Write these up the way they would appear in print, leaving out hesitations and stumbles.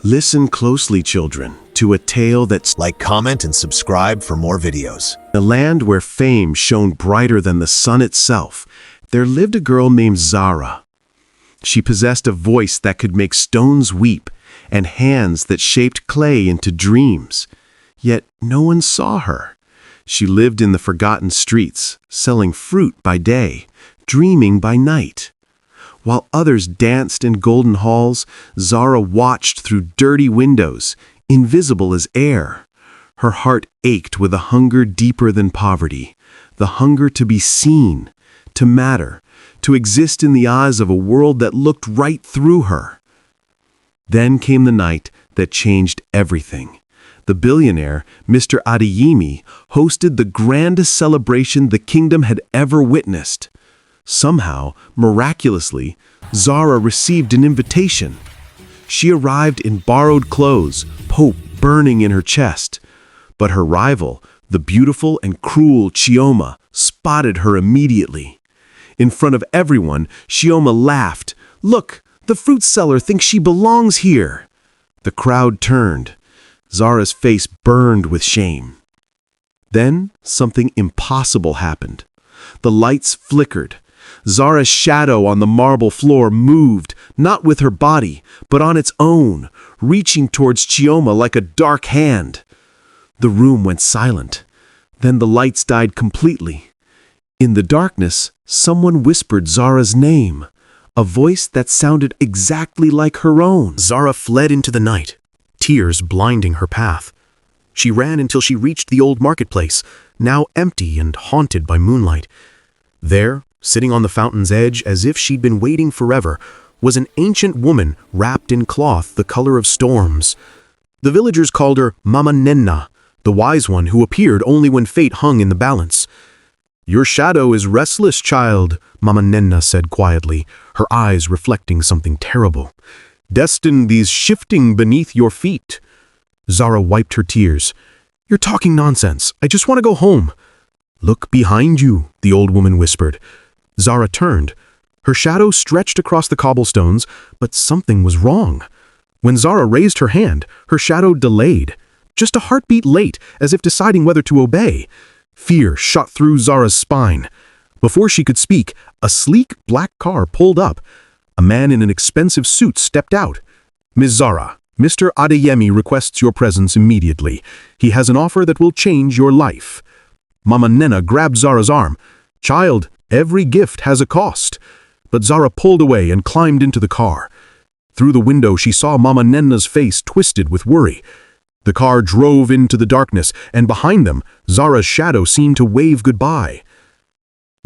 Listen closely, children, to a tale that's Like, comment, and subscribe for more videos. a land where fame shone brighter than the sun itself. There lived a girl named Zara. She possessed a voice that could make stones weep and hands that shaped clay into dreams. Yet no one saw her. She lived in the forgotten streets, selling fruit by day, dreaming by night. While others danced in golden halls, Zara watched through dirty windows, invisible as air. Her heart ached with a hunger deeper than poverty, the hunger to be seen, to matter, to exist in the eyes of a world that looked right through her. Then came the night that changed everything. The billionaire, Mr. Adeyemi, hosted the grandest celebration the kingdom had ever witnessed. Somehow, miraculously, Zara received an invitation. She arrived in borrowed clothes, hope burning in her chest. But her rival, the beautiful and cruel Chioma, spotted her immediately. In front of everyone, Chioma laughed. "Look, the fruit seller thinks she belongs here." The crowd turned. Zara's face burned with shame. Then something impossible happened. The lights flickered. Zara's shadow on the marble floor moved, not with her body, but on its own, reaching towards Chioma like a dark hand. The room went silent. Then the lights died completely. In the darkness, someone whispered Zara's name, a voice that sounded exactly like her own. Zara fled into the night, tears blinding her path. She ran until she reached the old marketplace, now empty and haunted by moonlight. There, sitting on the fountain's edge as if she'd been waiting forever, was an ancient woman wrapped in cloth the color of storms. The villagers called her Mama Nenna, the wise one who appeared only when fate hung in the balance. "Your shadow is restless, child," Mama Nenna said quietly, her eyes reflecting something terrible. "Destinies shifting beneath your feet." Zara wiped her tears. "You're talking nonsense. I just want to go home." "Look behind you," the old woman whispered. Zara turned. Her shadow stretched across the cobblestones, but something was wrong. When Zara raised her hand, her shadow delayed, just a heartbeat late, as if deciding whether to obey. Fear shot through Zara's spine. Before she could speak, a sleek black car pulled up. A man in an expensive suit stepped out. "Ms. Zara, Mr. Adeyemi requests your presence immediately. He has an offer that will change your life." Mama Nenna grabbed Zara's arm. "Child, every gift has a cost." But Zara pulled away and climbed into the car. Through the window she saw Mama Nenna's face twisted with worry. The car drove into the darkness, and behind them, Zara's shadow seemed to wave goodbye.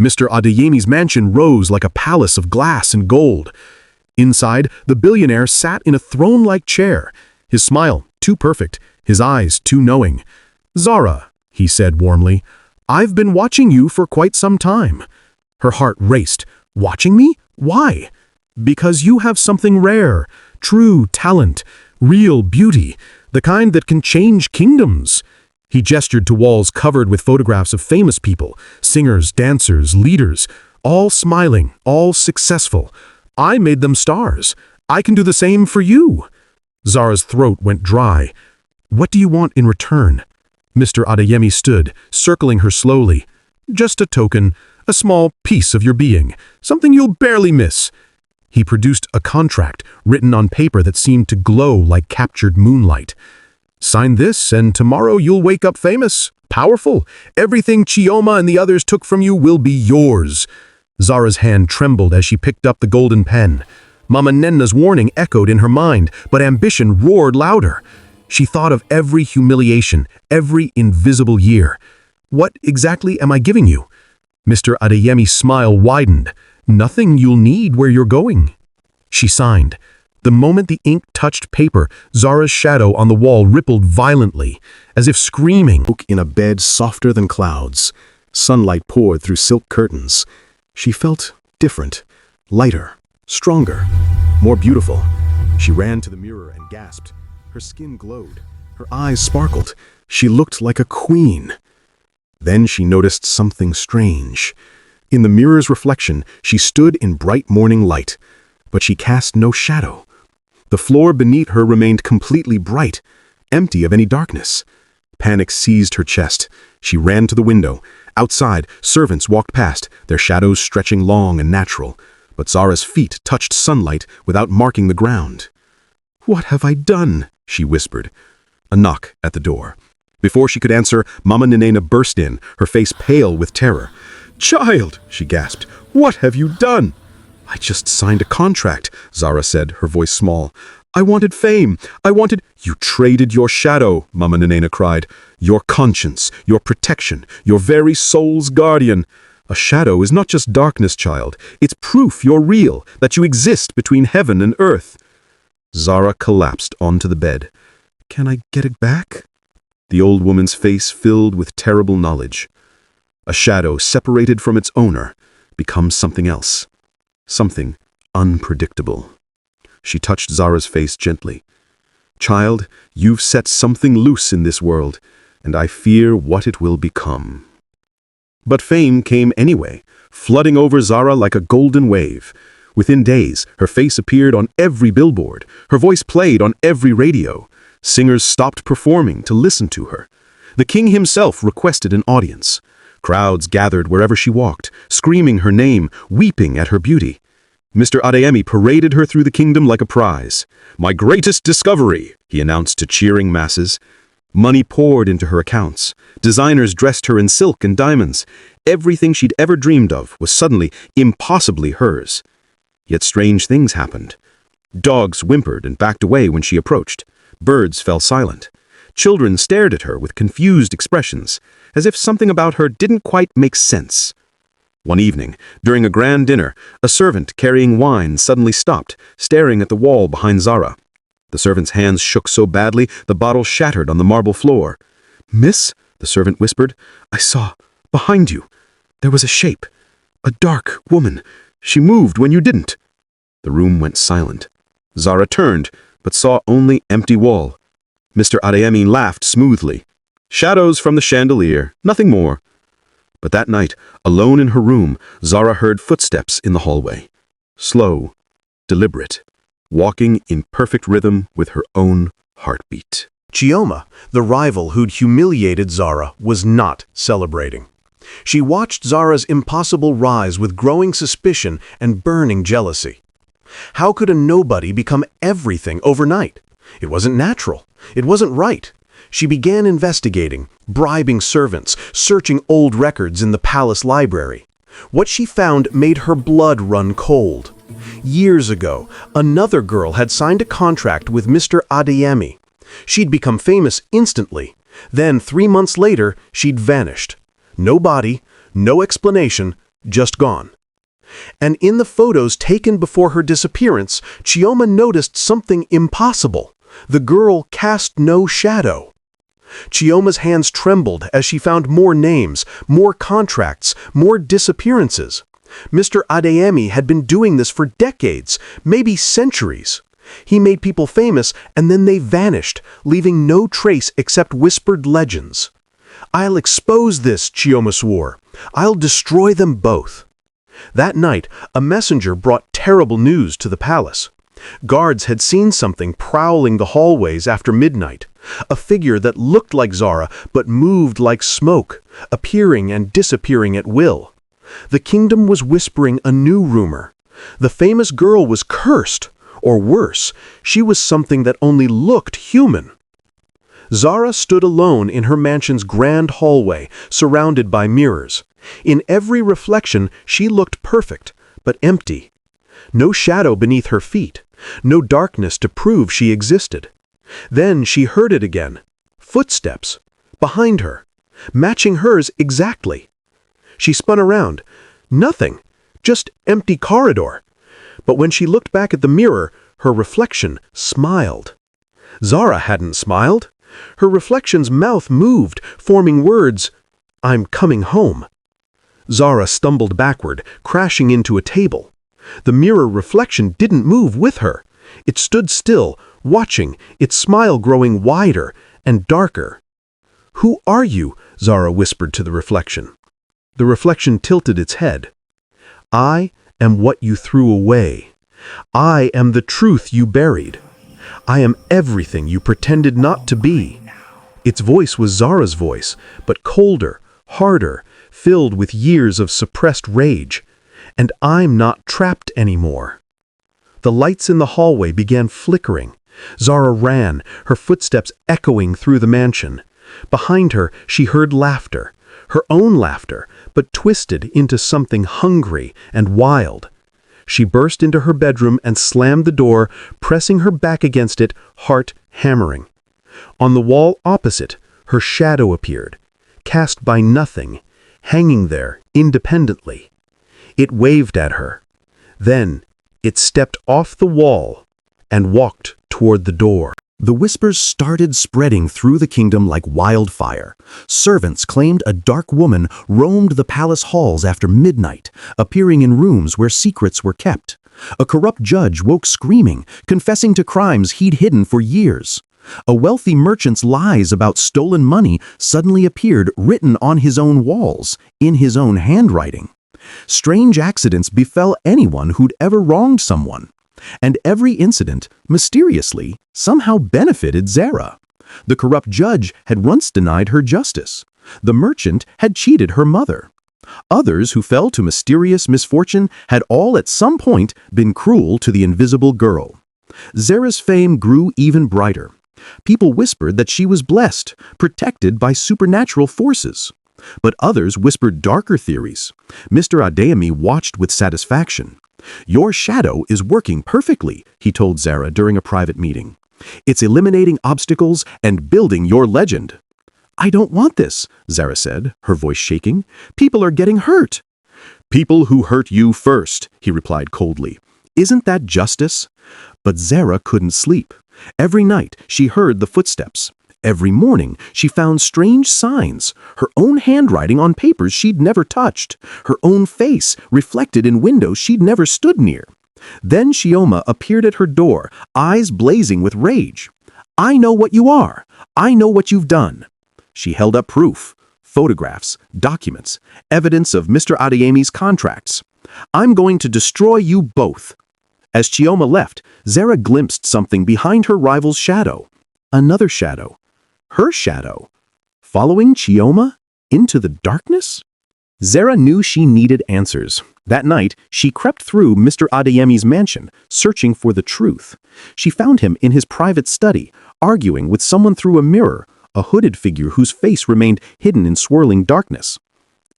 Mr. Adeyemi's mansion rose like a palace of glass and gold. Inside, the billionaire sat in a throne-like chair, his smile too perfect, his eyes too knowing. "Zara," he said warmly, "I've been watching you for quite some time." Her heart raced. "Watching me? Why?" "Because you have something rare, true talent, real beauty, the kind that can change kingdoms." He gestured to walls covered with photographs of famous people, singers, dancers, leaders, all smiling, all successful. "I made them stars. I can do the same for you." Zara's throat went dry. "What do you want in return?" Mr. Adeyemi stood, circling her slowly. "Just a token, a small piece of your being, something you'll barely miss." He produced a contract written on paper that seemed to glow like captured moonlight. "Sign this, and tomorrow you'll wake up famous, powerful. Everything Chioma and the others took from you will be yours." Zara's hand trembled as she picked up the golden pen. Mama Nenna's warning echoed in her mind, but ambition roared louder. She thought of every humiliation, every invisible year. "What exactly am I giving you?" Mr. Adeyemi's smile widened. "Nothing you'll need where you're going." She signed. The moment the ink touched paper, Zara's shadow on the wall rippled violently, as if screaming. In a bed softer than clouds, sunlight poured through silk curtains. She felt different, lighter, stronger, more beautiful. She ran to the mirror and gasped. Her skin glowed. Her eyes sparkled. She looked like a queen. Then she noticed something strange. In the mirror's reflection, she stood in bright morning light, but she cast no shadow. The floor beneath her remained completely bright, empty of any darkness. Panic seized her chest. She ran to the window. Outside, servants walked past, their shadows stretching long and natural, but Zara's feet touched sunlight without marking the ground. "What have I done?" she whispered. A knock at the door. Before she could answer, Mama Nenena burst in, her face pale with terror. "Child," she gasped, "what have you done?" "I just signed a contract," Zara said, her voice small. "I wanted fame. I wanted—" "You traded your shadow," Mama Nenena cried. "Your conscience, your protection, your very soul's guardian. A shadow is not just darkness, child. It's proof you're real, that you exist between heaven and earth." Zara collapsed onto the bed. "Can I get it back?" The old woman's face filled with terrible knowledge. A shadow separated from its owner becomes something else. Something unpredictable. She touched Zara's face gently. "Child, you've set something loose in this world, and I fear what it will become." But fame came anyway, flooding over Zara like a golden wave. Within days, her face appeared on every billboard. Her voice played on every radio. Singers stopped performing to listen to her. The king himself requested an audience. Crowds gathered wherever she walked, screaming her name, weeping at her beauty. Mr. Adeyemi paraded her through the kingdom like a prize. "My greatest discovery," he announced to cheering masses. Money poured into her accounts. Designers dressed her in silk and diamonds. Everything she'd ever dreamed of was suddenly impossibly hers. Yet strange things happened. Dogs whimpered and backed away when she approached. Birds fell silent. Children stared at her with confused expressions, as if something about her didn't quite make sense. One evening, during a grand dinner, a servant carrying wine suddenly stopped, staring at the wall behind Zara. The servant's hands shook so badly the bottle shattered on the marble floor. "Miss," the servant whispered, "I saw, behind you, there was a shape. A dark woman. She moved when you didn't." The room went silent. Zara turned, but saw only empty wall. Mr. Adeyemi laughed smoothly. "Shadows from the chandelier, nothing more." But that night, alone in her room, Zara heard footsteps in the hallway. Slow, deliberate, walking in perfect rhythm with her own heartbeat. Chioma, the rival who'd humiliated Zara, was not celebrating. She watched Zara's impossible rise with growing suspicion and burning jealousy. How could a nobody become everything overnight? It wasn't natural. It wasn't right. She began investigating, bribing servants, searching old records in the palace library. What she found made her blood run cold. Years ago, another girl had signed a contract with Mr. Adeyemi. She'd become famous instantly. Then, 3 months later, she'd vanished. No body, no explanation, just gone. And in the photos taken before her disappearance, Chioma noticed something impossible. The girl cast no shadow. Chioma's hands trembled as she found more names, more contracts, more disappearances. Mr. Adeyemi had been doing this for decades, maybe centuries. He made people famous and then they vanished, leaving no trace except whispered legends. "I'll expose this," Chioma swore. "I'll destroy them both." That night, a messenger brought terrible news to the palace. Guards had seen something prowling the hallways after midnight, a figure that looked like Zara but moved like smoke, appearing and disappearing at will. The kingdom was whispering a new rumor. The famous girl was cursed, or worse, she was something that only looked human. Zara stood alone in her mansion's grand hallway, surrounded by mirrors. In every reflection, she looked perfect, but empty. No shadow beneath her feet, no darkness to prove she existed. Then she heard it again. Footsteps. Behind her. Matching hers exactly. She spun around. Nothing. Just empty corridor. But when she looked back at the mirror, her reflection smiled. Zara hadn't smiled. Her reflection's mouth moved, forming words, "I'm coming home." Zara stumbled backward, crashing into a table. The mirror reflection didn't move with her. It stood still, watching, its smile growing wider and darker. "Who are you?" Zara whispered to the reflection. The reflection tilted its head. "I am what you threw away. I am the truth you buried. I am everything you pretended not to be." Its voice was Zara's voice, but colder, harder, filled with years of suppressed rage. "And I'm not trapped anymore." The lights in the hallway began flickering. Zara ran, her footsteps echoing through the mansion. Behind her, she heard laughter, her own laughter, but twisted into something hungry and wild. She burst into her bedroom and slammed the door, pressing her back against it, heart hammering. On the wall opposite, her shadow appeared, cast by nothing, hanging there independently. It waved at her. Then it stepped off the wall and walked toward the door. The whispers started spreading through the kingdom like wildfire. Servants claimed a dark woman roamed the palace halls after midnight, appearing in rooms where secrets were kept. A corrupt judge woke screaming, confessing to crimes he'd hidden for years. A wealthy merchant's lies about stolen money suddenly appeared written on his own walls, in his own handwriting. Strange accidents befell anyone who'd ever wronged someone. And every incident, mysteriously, somehow benefited Zara. The corrupt judge had once denied her justice. The merchant had cheated her mother. Others who fell to mysterious misfortune had all at some point been cruel to the invisible girl. Zara's fame grew even brighter. People whispered that she was blessed, protected by supernatural forces. But others whispered darker theories. Mr. Adeyemi watched with satisfaction. "Your shadow is working perfectly," he told Zara during a private meeting. "It's eliminating obstacles and building your legend." "I don't want this," Zara said, her voice shaking. "People are getting hurt." "People who hurt you first," he replied coldly. "Isn't that justice?" But Zara couldn't sleep. Every night she heard the footsteps. Every morning she found strange signs, her own handwriting on papers she'd never touched, her own face reflected in windows she'd never stood near. Then Chioma appeared at her door, eyes blazing with rage. "I know what you are. I know what you've done." She held up proof, photographs, documents, evidence of Mr. Adeyemi's contracts. "I'm going to destroy you both." As Chioma left, Zara glimpsed something behind her rival's shadow. Another shadow. Her shadow. Following Chioma into the darkness? Zara knew she needed answers. That night, she crept through Mr. Adeyemi's mansion, searching for the truth. She found him in his private study, arguing with someone through a mirror, a hooded figure whose face remained hidden in swirling darkness.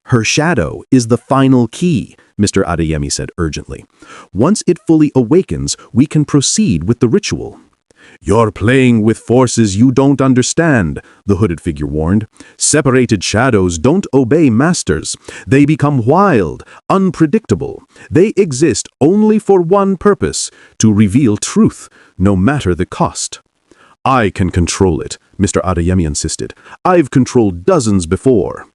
"Her shadow is the final key," Mr. Adeyemi said urgently. "Once it fully awakens, we can proceed with the ritual." "You're playing with forces you don't understand," the hooded figure warned. "Separated shadows don't obey masters. They become wild, unpredictable. They exist only for one purpose, to reveal truth, no matter the cost." "I can control it," Mr. Adeyemi insisted. "I've controlled dozens before."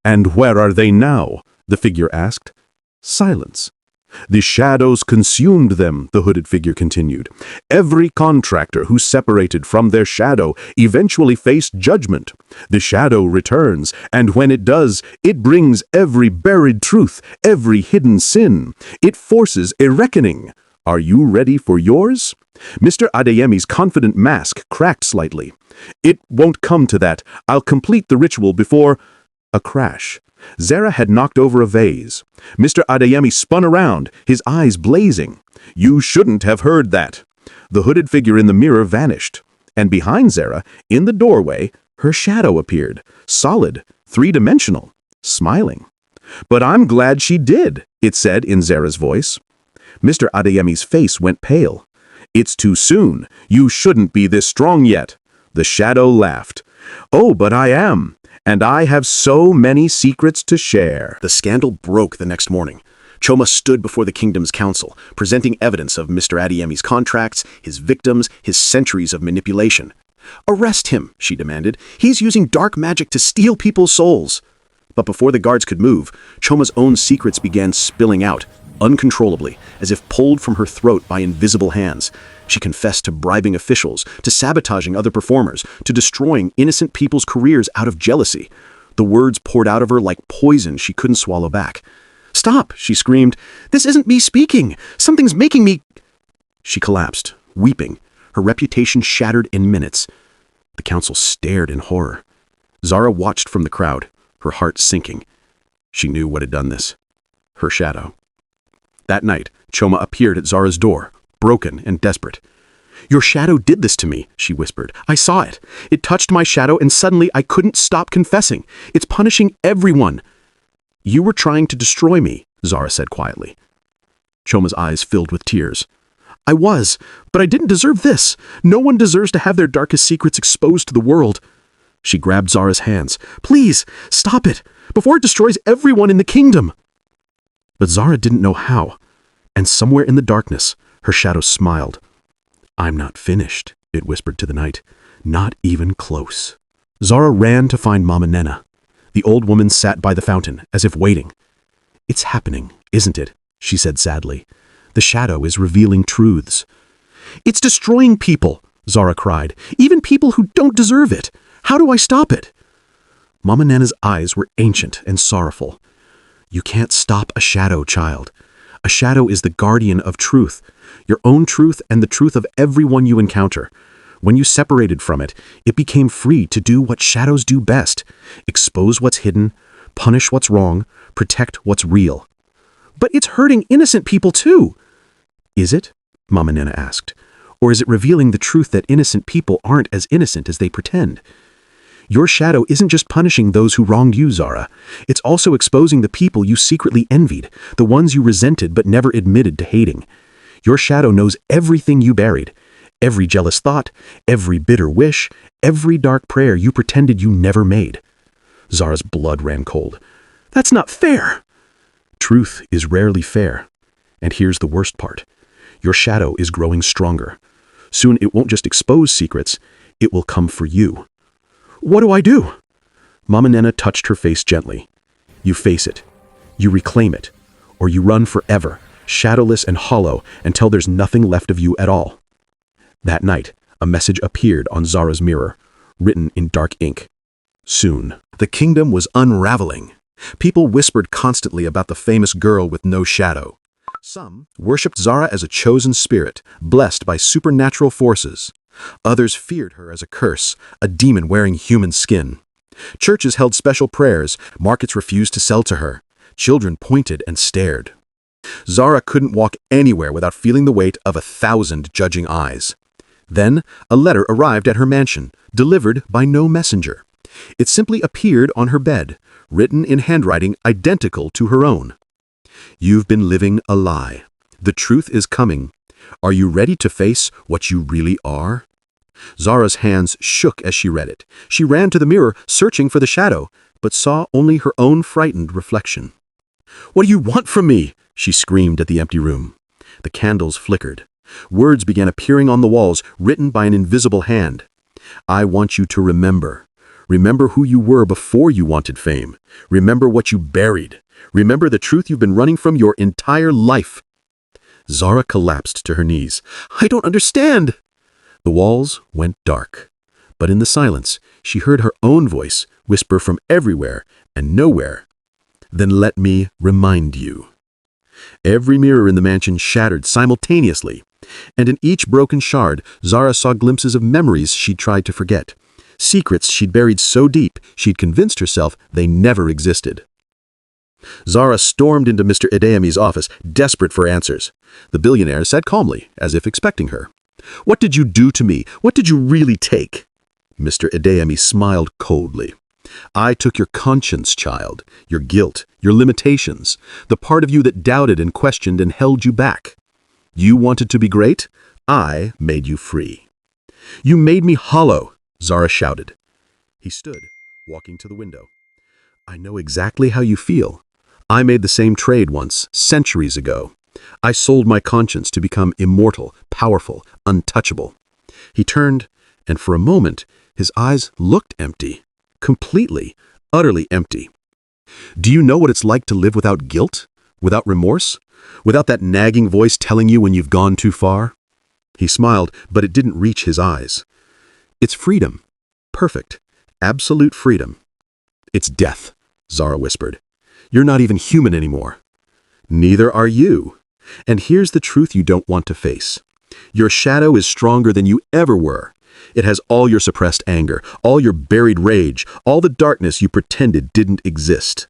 "And where are they now?" the figure asked. Silence. "The shadows consumed them," the hooded figure continued. "Every contractor who separated from their shadow eventually faced judgment. The shadow returns, and when it does, it brings every buried truth, every hidden sin. It forces a reckoning. Are you ready for yours?" Mr. Adeyemi's confident mask cracked slightly. "It won't come to that. I'll complete the ritual before—" A crash. Zara had knocked over a vase. Mr. Adeyemi spun around, his eyes blazing. "You shouldn't have heard that." The hooded figure in the mirror vanished. And behind Zara, in the doorway, her shadow appeared, solid, three-dimensional, smiling. "But I'm glad she did," it said in Zara's voice. Mr. Adeyemi's face went pale. "It's too soon. You shouldn't be this strong yet." The shadow laughed. "Oh, but I am. And I have so many secrets to share." The scandal broke the next morning. Chioma stood before the kingdom's council, presenting evidence of Mr. Adeyemi's contracts, his victims, his centuries of manipulation. "Arrest him," she demanded. "He's using dark magic to steal people's souls." But before the guards could move, Choma's own secrets began spilling out, uncontrollably, as if pulled from her throat by invisible hands. She confessed to bribing officials, to sabotaging other performers, to destroying innocent people's careers out of jealousy. The words poured out of her like poison she couldn't swallow back. "Stop!" she screamed. "This isn't me speaking! Something's making me—" She collapsed, weeping, her reputation shattered in minutes. The council stared in horror. Zara watched from the crowd, her heart sinking. She knew what had done this. Her shadow. That night, Choma appeared at Zara's door, broken and desperate. "Your shadow did this to me," she whispered. "I saw it. It touched my shadow and suddenly I couldn't stop confessing. It's punishing everyone." "You were trying to destroy me," Zara said quietly. Choma's eyes filled with tears. "I was, but I didn't deserve this. No one deserves to have their darkest secrets exposed to the world." She grabbed Zara's hands. "Please, stop it, before it destroys everyone in the kingdom." But Zara didn't know how, and somewhere in the darkness, her shadow smiled. "I'm not finished," it whispered to the night. "Not even close." Zara ran to find Mama Nena. The old woman sat by the fountain, as if waiting. "It's happening, isn't it?" she said sadly. "The shadow is revealing truths." "It's destroying people," Zara cried. "Even people who don't deserve it. How do I stop it?" Mama Nena's eyes were ancient and sorrowful. "You can't stop a shadow, child. A shadow is the guardian of truth, your own truth and the truth of everyone you encounter. When you separated from it, it became free to do what shadows do best: expose what's hidden, punish what's wrong, protect what's real." "But it's hurting innocent people too." "Is it?" Mama Nena asked. "Or is it revealing the truth that innocent people aren't as innocent as they pretend? Your shadow isn't just punishing those who wronged you, Zara. It's also exposing the people you secretly envied, the ones you resented but never admitted to hating. Your shadow knows everything you buried, every jealous thought, every bitter wish, every dark prayer you pretended you never made." Zara's blood ran cold. "That's not fair." "Truth is rarely fair. And here's the worst part. Your shadow is growing stronger. Soon it won't just expose secrets, it will come for you." "What do I do?" Mama Nena touched her face gently. "You face it. You reclaim it. Or you run forever, shadowless and hollow, until there's nothing left of you at all." That night, a message appeared on Zara's mirror, written in dark ink. Soon. The kingdom was unraveling. People whispered constantly about the famous girl with no shadow. Some worshipped Zara as a chosen spirit, blessed by supernatural forces. Others feared her as a curse, a demon wearing human skin. Churches held special prayers, markets refused to sell to her. Children pointed and stared. Zara couldn't walk anywhere without feeling the weight of 1,000 judging eyes. Then, a letter arrived at her mansion, delivered by no messenger. It simply appeared on her bed, written in handwriting identical to her own. "You've been living a lie. The truth is coming. Are you ready to face what you really are?" Zara's hands shook as she read it. She ran to the mirror, searching for the shadow, but saw only her own frightened reflection. "What do you want from me?" she screamed at the empty room. The candles flickered. Words began appearing on the walls, written by an invisible hand. "I want you to remember. Remember who you were before you wanted fame. Remember what you buried. Remember the truth you've been running from your entire life." Zara collapsed to her knees. "I don't understand." The walls went dark, but in the silence, she heard her own voice whisper from everywhere and nowhere. "Then let me remind you." Every mirror in the mansion shattered simultaneously, and in each broken shard, Zara saw glimpses of memories she'd tried to forget, secrets she'd buried so deep she'd convinced herself they never existed. Zara stormed into Mr. Idayami's office, desperate for answers. The billionaire sat calmly, as if expecting her. "What did you do to me? What did you really take?" Mr. Idayami smiled coldly. "I took your conscience, child, your guilt, your limitations, the part of you that doubted and questioned and held you back. You wanted to be great? I made you free." "You made me hollow," Zara shouted. He stood, walking to the window. "I know exactly how you feel. I made the same trade once, centuries ago. I sold my conscience to become immortal, powerful, untouchable." He turned, and for a moment, his eyes looked empty. Completely, utterly empty. "Do you know what it's like to live without guilt? Without remorse? Without that nagging voice telling you when you've gone too far?" He smiled, but it didn't reach his eyes. "It's freedom. Perfect. Absolute freedom." "It's death," Zara whispered. "You're not even human anymore." "Neither are you. And here's the truth you don't want to face. Your shadow is stronger than you ever were. It has all your suppressed anger, all your buried rage, all the darkness you pretended didn't exist.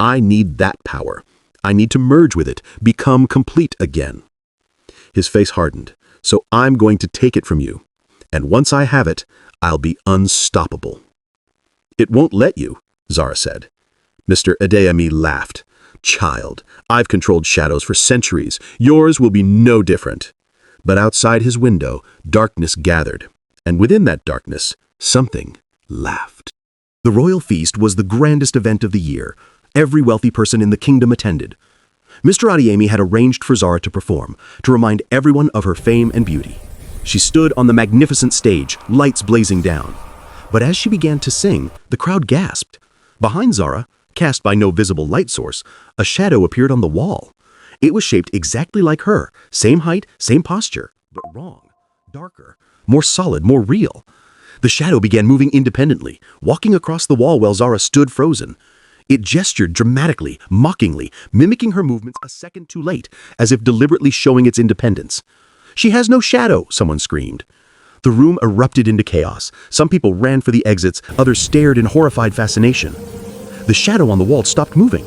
I need that power. I need to merge with it, become complete again." His face hardened. "So I'm going to take it from you. And once I have it, I'll be unstoppable." "It won't let you," Zara said. Mr. Adeyemi laughed. "Child, I've controlled shadows for centuries. Yours will be no different." But outside his window, darkness gathered. And within that darkness, something laughed. The royal feast was the grandest event of the year. Every wealthy person in the kingdom attended. Mr. Adeyemi had arranged for Zara to perform, to remind everyone of her fame and beauty. She stood on the magnificent stage, lights blazing down. But as she began to sing, the crowd gasped. Behind Zara, cast by no visible light source, a shadow appeared on the wall. It was shaped exactly like her, same height, same posture, but wrong, darker, more solid, more real. The shadow began moving independently, walking across the wall while Zara stood frozen. It gestured dramatically, mockingly, mimicking her movements a second too late, as if deliberately showing its independence. "She has no shadow," someone screamed. The room erupted into chaos. Some people ran for the exits, others stared in horrified fascination. The shadow on the wall stopped moving.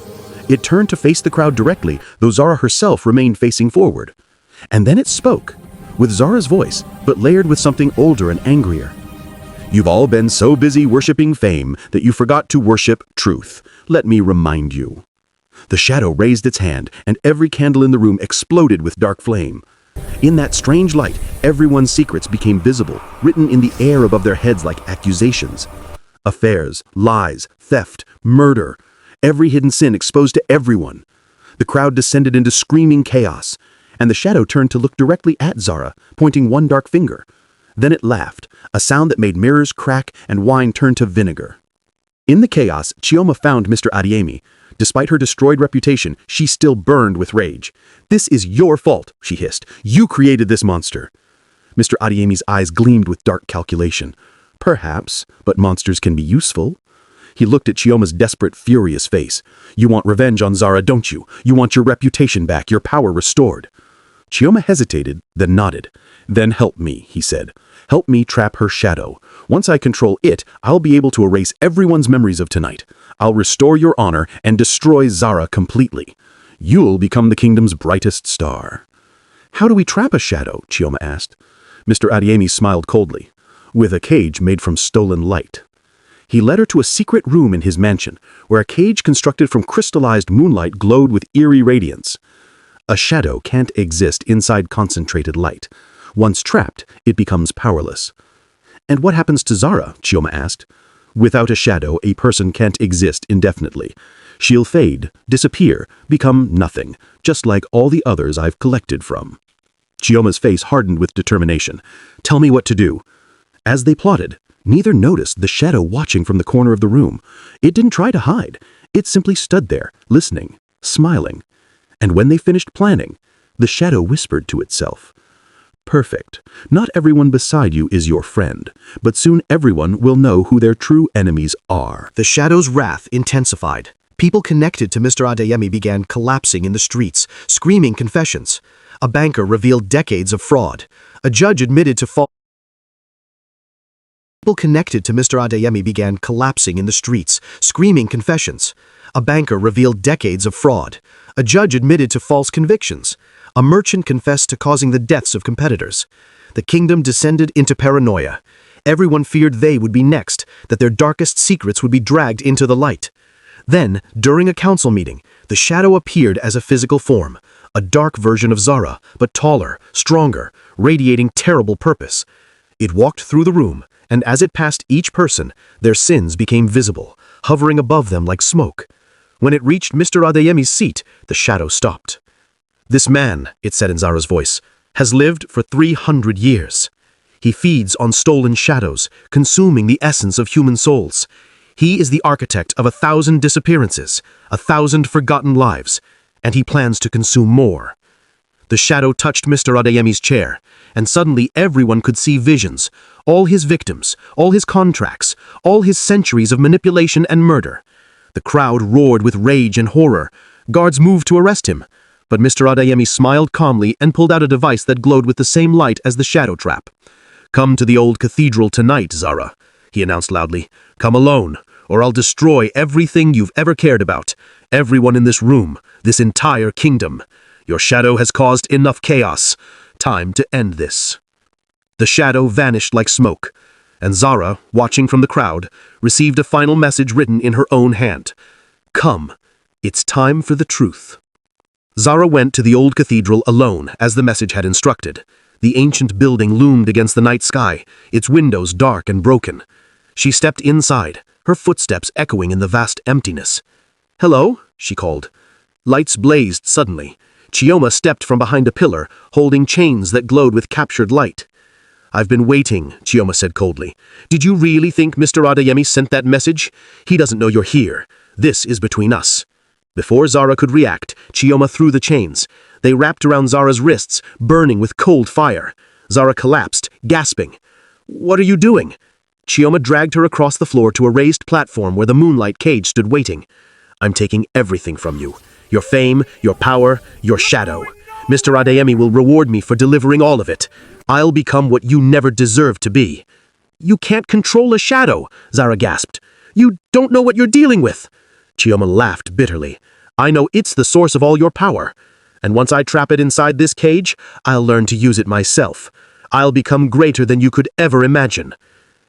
It turned to face the crowd directly, though Zara herself remained facing forward. And then it spoke, with Zara's voice, but layered with something older and angrier. "You've all been so busy worshiping fame that you forgot to worship truth. Let me remind you." The shadow raised its hand, and every candle in the room exploded with dark flame. In that strange light, everyone's secrets became visible, written in the air above their heads like accusations. Affairs, lies, theft, murder, every hidden sin exposed to everyone. The crowd descended into screaming chaos, and the shadow turned to look directly at Zara, pointing one dark finger. Then it laughed, a sound that made mirrors crack and wine turn to vinegar. In the chaos, Chioma found Mr. Adeyemi. Despite her destroyed reputation, she still burned with rage. "This is your fault," she hissed. "You created this monster." Mr. Adeyemi's eyes gleamed with dark calculation. "Perhaps, but monsters can be useful." He looked at Chioma's desperate, furious face. "You want revenge on Zara, don't you? You want your reputation back, your power restored." Chioma hesitated, then nodded. "Then help me," he said. "Help me trap her shadow. Once I control it, I'll be able to erase everyone's memories of tonight. I'll restore your honor and destroy Zara completely. You'll become the kingdom's brightest star." "How do we trap a shadow?" Chioma asked. Mr. Adeyemi smiled coldly. "With a cage made from stolen light." He led her to a secret room in his mansion, where a cage constructed from crystallized moonlight glowed with eerie radiance. A shadow can't exist inside concentrated light. Once trapped, it becomes powerless. "And what happens to Zara?" Chioma asked. "Without a shadow, a person can't exist indefinitely. She'll fade, disappear, become nothing, just like all the others I've collected from." Chioma's face hardened with determination. "Tell me what to do." As they plotted, neither noticed the shadow watching from the corner of the room. It didn't try to hide. It simply stood there, listening, smiling. And when they finished planning, the shadow whispered to itself, "Perfect. Not everyone beside you is your friend, but soon everyone will know who their true enemies are." The shadow's wrath intensified. People connected to Mr. Adeyemi began collapsing in the streets, screaming confessions. A banker revealed decades of fraud. A judge admitted to false. People connected to Mr. Adeyemi began collapsing in the streets, screaming confessions. A banker revealed decades of fraud. A judge admitted to false convictions. A merchant confessed to causing the deaths of competitors. The kingdom descended into paranoia. Everyone feared they would be next, that their darkest secrets would be dragged into the light. Then, during a council meeting, the shadow appeared as a physical form, a dark version of Zara, but taller, stronger, radiating terrible purpose. It walked through the room, and as it passed each person, their sins became visible, hovering above them like smoke. When it reached Mr. Adeyemi's seat, the shadow stopped. "This man," it said in Zara's voice, "has lived for 300 years. He feeds on stolen shadows, consuming the essence of human souls. He is the architect of 1,000 disappearances, 1,000 forgotten lives, and he plans to consume more." The shadow touched Mr. Adeyemi's chair, and suddenly everyone could see visions, all his victims, all his contracts, all his centuries of manipulation and murder. The crowd roared with rage and horror. Guards moved to arrest him, but Mr. Adeyemi smiled calmly and pulled out a device that glowed with the same light as the shadow trap. "Come to the old cathedral tonight, Zara," he announced loudly. "Come alone, or I'll destroy everything you've ever cared about, everyone in this room, this entire kingdom. Your shadow has caused enough chaos. Time to end this." The shadow vanished like smoke, and Zara, watching from the crowd, received a final message written in her own hand. "Come, it's time for the truth." Zara went to the old cathedral alone, as the message had instructed. The ancient building loomed against the night sky, its windows dark and broken. She stepped inside, her footsteps echoing in the vast emptiness. "Hello?" she called. Lights blazed suddenly. Chioma stepped from behind a pillar, holding chains that glowed with captured light. "I've been waiting," Chioma said coldly. "Did you really think Mr. Adeyemi sent that message? He doesn't know you're here. This is between us." Before Zara could react, Chioma threw the chains. They wrapped around Zara's wrists, burning with cold fire. Zara collapsed, gasping. "What are you doing?" Chioma dragged her across the floor to a raised platform where the moonlight cage stood waiting. "I'm taking everything from you. Your fame, your power, your shadow. Mr. Adeyemi will reward me for delivering all of it. I'll become what you never deserved to be." "You can't control a shadow," Zara gasped. "You don't know what you're dealing with." Chioma laughed bitterly. "I know it's the source of all your power. And once I trap it inside this cage, I'll learn to use it myself. I'll become greater than you could ever imagine."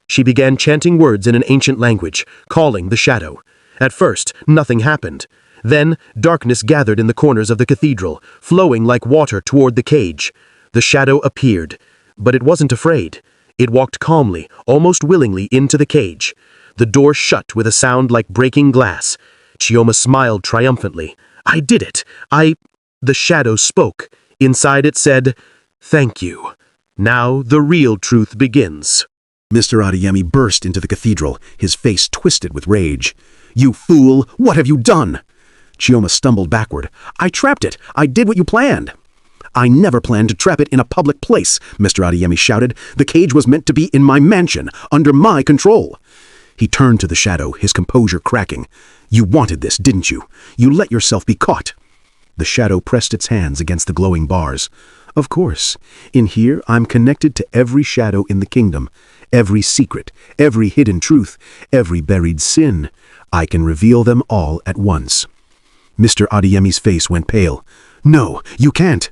She began chanting words in an ancient language, calling the shadow. At first, nothing happened. Then, darkness gathered in the corners of the cathedral, flowing like water toward the cage. The shadow appeared, but it wasn't afraid. It walked calmly, almost willingly, into the cage. The door shut with a sound like breaking glass. Chioma smiled triumphantly. "I did it! The shadow spoke. Inside it said, 'Thank you. Now the real truth begins.'" Mr. Adeyemi burst into the cathedral, his face twisted with rage. "You fool! What have you done?" Chioma stumbled backward. "I trapped it! I did what you planned!" "I never planned to trap it in a public place," Mr. Adeyemi shouted. "The cage was meant to be in my mansion, under my control." He turned to the shadow, his composure cracking. "You wanted this, didn't you? You let yourself be caught." The shadow pressed its hands against the glowing bars. "Of course. In here, I'm connected to every shadow in the kingdom, every secret, every hidden truth, every buried sin. I can reveal them all at once." Mr. Adeyemi's face went pale. "No, you can't."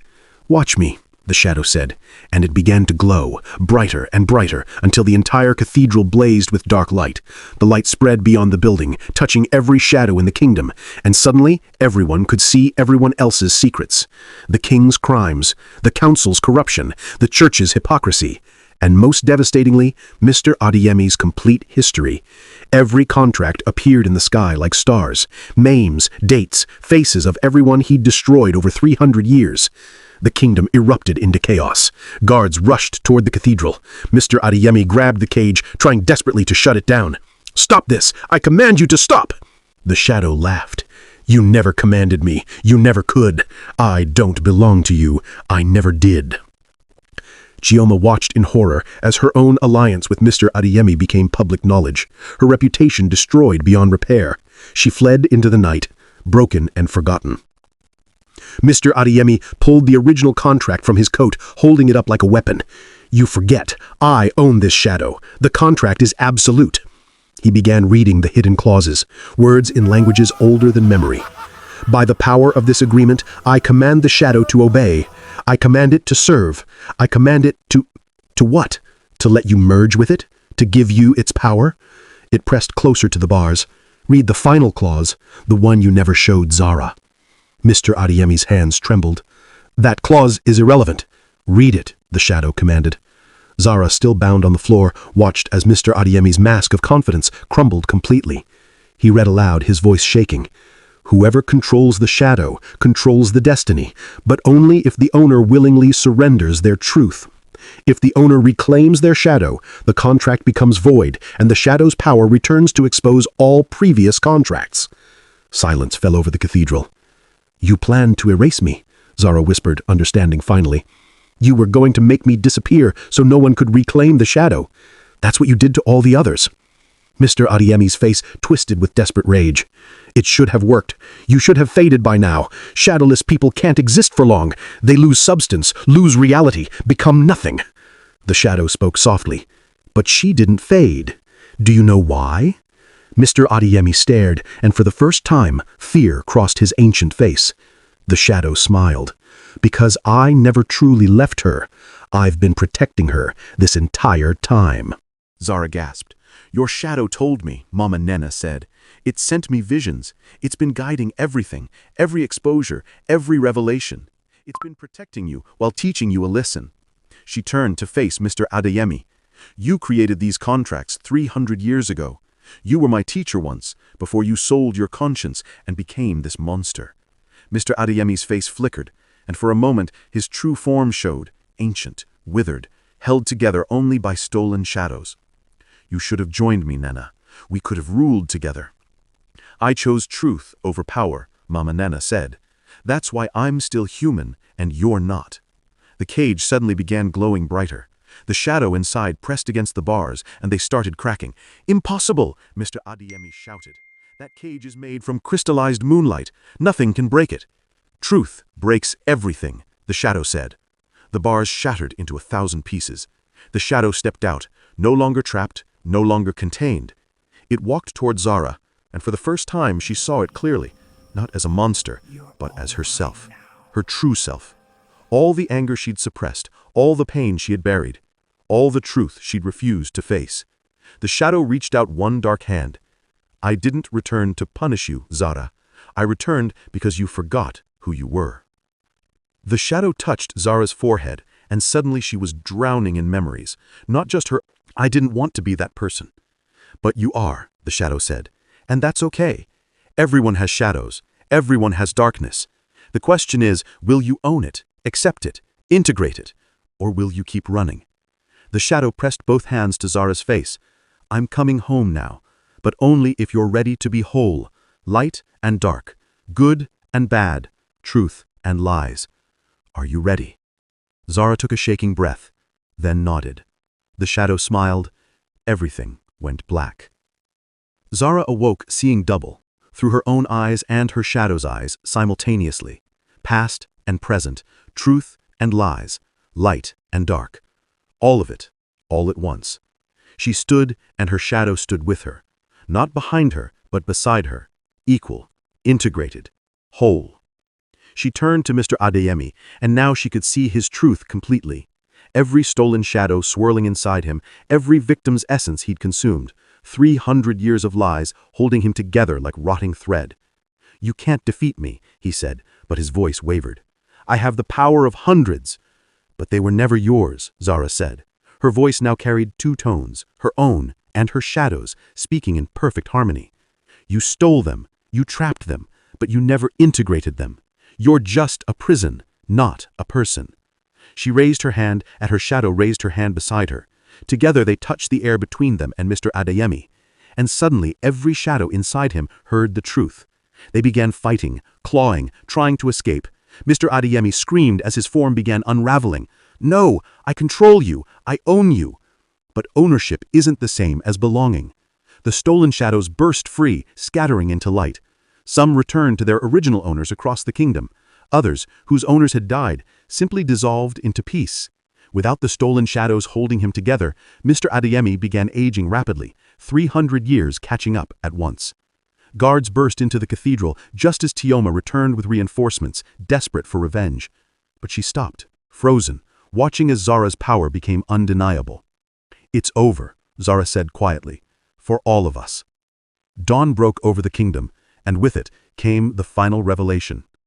"Watch me," the shadow said, and it began to glow, brighter and brighter, until the entire cathedral blazed with dark light. The light spread beyond the building, touching every shadow in the kingdom, and suddenly everyone could see everyone else's secrets. The king's crimes, the council's corruption, the church's hypocrisy, and most devastatingly, Mr. Adeyemi's complete history. Every contract appeared in the sky like stars, names, dates, faces of everyone he'd destroyed over 300 years. The kingdom erupted into chaos. Guards rushed toward the cathedral. Mr. Adeyemi grabbed the cage, trying desperately to shut it down. "Stop this! I command you to stop!" The shadow laughed. "You never commanded me. You never could. I don't belong to you. I never did." Chioma watched in horror as her own alliance with Mr. Adeyemi became public knowledge, her reputation destroyed beyond repair. She fled into the night, broken and forgotten. Mr. Adeyemi pulled the original contract from his coat, holding it up like a weapon. "You forget. I own this shadow. The contract is absolute." He began reading the hidden clauses, words in languages older than memory. "By the power of this agreement, I command the shadow to obey. I command it to serve. I command it to what? To let you merge with it? To give you its power?" It pressed closer to the bars. "Read the final clause, the one you never showed Zara." Mr. Adeyemi's hands trembled. "That clause is irrelevant. Read it," the shadow commanded. Zara, still bound on the floor, watched as Mr. Adeyemi's mask of confidence crumbled completely. He read aloud, his voice shaking. "Whoever controls the shadow controls the destiny, but only if the owner willingly surrenders their truth. If the owner reclaims their shadow, the contract becomes void, and the shadow's power returns to expose all previous contracts." Silence fell over the cathedral. "You planned to erase me," Zara whispered, understanding finally. "You were going to make me disappear so no one could reclaim the shadow. That's what you did to all the others." Mr. Adeyemi's face twisted with desperate rage. It should have worked. You should have faded by now. Shadowless people can't exist for long. They lose substance, lose reality, become nothing. The shadow spoke softly. But she didn't fade. Do you know why? Mr. Adeyemi stared, and for the first time, fear crossed his ancient face. The shadow smiled. Because I never truly left her. I've been protecting her this entire time. Zara gasped. Your shadow told me, Mama Nena said. It sent me visions. It's been guiding everything, every exposure, every revelation. It's been protecting you while teaching you a lesson. She turned to face Mr. Adeyemi. You created these contracts 300 years ago. You were my teacher once, before you sold your conscience and became this monster. Mr. Adeyemi's face flickered, and for a moment his true form showed, ancient, withered, held together only by stolen shadows. You should have joined me, Nena. We could have ruled together. I chose truth over power, Mama Nena said. That's why I'm still human and you're not. The cage suddenly began glowing brighter. The shadow inside pressed against the bars, and they started cracking. Impossible, Mr. Adeyemi shouted. That cage is made from crystallized moonlight. Nothing can break it. Truth breaks everything, the shadow said. The bars shattered into 1,000 pieces. The shadow stepped out, no longer trapped, no longer contained. It walked toward Zara, and for the first time she saw it clearly, not as a monster, but as herself, her true self. All the anger she'd suppressed, all the pain she had buried, all the truth she'd refused to face. The shadow reached out one dark hand. I didn't return to punish you, Zara. I returned because you forgot who you were. The shadow touched Zara's forehead, and suddenly she was drowning in memories. Not just her, I didn't want to be that person. But you are, the shadow said, and that's okay. Everyone has shadows. Everyone has darkness. The question is, will you own it, accept it, integrate it, or will you keep running? The shadow pressed both hands to Zara's face. I'm coming home now, but only if you're ready to be whole, light and dark, good and bad, truth and lies. Are you ready? Zara took a shaking breath, then nodded. The shadow smiled. Everything went black. Zara awoke seeing double, through her own eyes and her shadow's eyes simultaneously. Past and present, truth and lies, light and dark. All of it, all at once. She stood, and her shadow stood with her. Not behind her, but beside her. Equal, integrated, whole. She turned to Mr. Adeyemi, and now she could see his truth completely. Every stolen shadow swirling inside him, every victim's essence he'd consumed. 300 years of lies holding him together like rotting thread. You can't defeat me, he said, but his voice wavered. I have the power of hundreds. But they were never yours, Zara said. Her voice now carried two tones, her own and her shadow's, speaking in perfect harmony. You stole them, you trapped them, but you never integrated them. You're just a prison, not a person. She raised her hand, and her shadow raised her hand beside her. Together they touched the air between them and Mr. Adeyemi. And suddenly every shadow inside him heard the truth. They began fighting, clawing, trying to escape. Mr. Adeyemi screamed as his form began unraveling. No, I control you, I own you. But ownership isn't the same as belonging. The stolen shadows burst free, scattering into light. Some returned to their original owners across the kingdom. Others, whose owners had died, simply dissolved into peace. Without the stolen shadows holding him together, Mr. Adeyemi began aging rapidly, 300 years catching up at once. Guards burst into the cathedral just as Tioma returned with reinforcements, desperate for revenge. But she stopped, frozen, watching as Zara's power became undeniable. It's over, Zara said quietly, for all of us. Dawn broke over the kingdom, and with it came the final revelation.